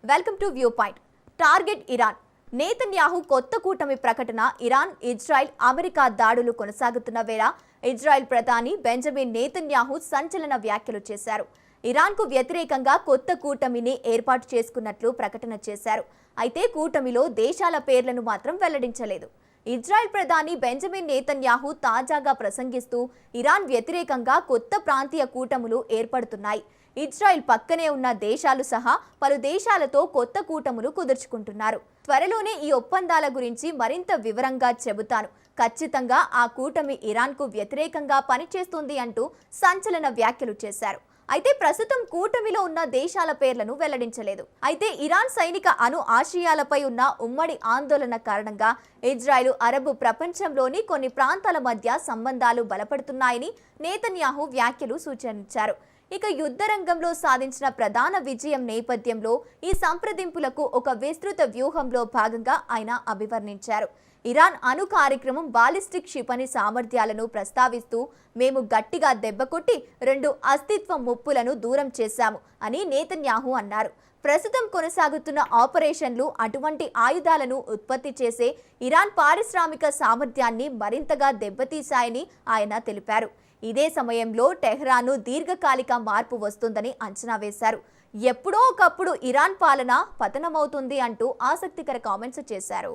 Welcome to view point. Target Iran. Netanyahu కొత్త కూటమి ప్రకటన. ఇరాన్, ఇజ్రాయెల్, అమెరికా దాడులు కొనసాగుతున్న వేళ ఇజ్రాయెల్ ప్రధాని బెంజమిన్ నేతన్యాహు సంచలన వ్యాఖ్యలు చేశారు. ఇరాన్కు వ్యతిరేకంగా కొత్త కూటమిని ఏర్పాటు చేసుకున్నట్లు ప్రకటన చేశారు. అయితే కూటమిలో దేశాల పేర్లను మాత్రం వెల్లడించలేదు. ఇజ్రాయెల్ ప్రధాని బెంజమిన్ నేతన్యాహు తాజాగా ప్రసంగిస్తూ ఇరాన్ వ్యతిరేకంగా కొత్త ప్రాంతీయ కూటములు ఏర్పడుతున్నాయి. ఇజ్రాయెల్ పక్కనే ఉన్న దేశాలు సహా పలు దేశాలతో కొత్త కూటములు కుదుర్చుకుంటున్నారు. త్వరలోనే ఈ ఒప్పందాల గురించి మరింత వివరంగా చెబుతాను. ఖచ్చితంగా ఆ కూటమి ఇరాన్కు వ్యతిరేకంగా పనిచేస్తుంది అంటూ సంచలన వ్యాఖ్యలు చేశారు. అయితే ప్రస్తుతం కూటమిలో ఉన్న దేశాల పేర్లను వెల్లడించలేదు. అయితే ఇరాన్ సైనిక అణు ఆశయాలపై ఉన్న ఉమ్మడి ఆందోళన కారణంగా ఇజ్రాయెల్, అరబ్ ప్రపంచంలోని కొన్ని ప్రాంతాల మధ్య సంబంధాలు బలపడుతున్నాయని నేతన్యాహు వ్యాఖ్యలు సూచించారు. ఇక యుద్ధ రంగంలో సాధించిన ప్రధాన విజయం నేపథ్యంలో ఈ సంప్రదింపులకు ఒక విస్తృత వ్యూహంలో భాగంగా ఆయన అభివర్ణించారు. ఇరాన్ అణు కార్యక్రమం, బాలిస్టిక్ క్షిపణి సామర్థ్యాలను ప్రస్తావిస్తూ మేము గట్టిగా దెబ్బకొట్టి 2 అస్తిత్వ ముప్పులను దూరం చేశాము అని నేతన్యాహు అన్నారు. ప్రస్తుతం కొనసాగుతున్న ఆపరేషన్లు అటువంటి ఆయుధాలను ఉత్పత్తి చేసే ఇరాన్ పారిశ్రామిక సామర్థ్యాన్ని మరింతగా దెబ్బతీశాయని ఆయన తెలిపారు. ఇదే సమయంలో టెహ్రాన్ దీర్ఘకాలిక మార్పు వస్తుందని అంచనా వేశారు. ఎప్పుడో ఒకప్పుడు ఇరాన్ పాలన పతనమవుతుంది అంటూ ఆసక్తికర కామెంట్స్ చేశారు.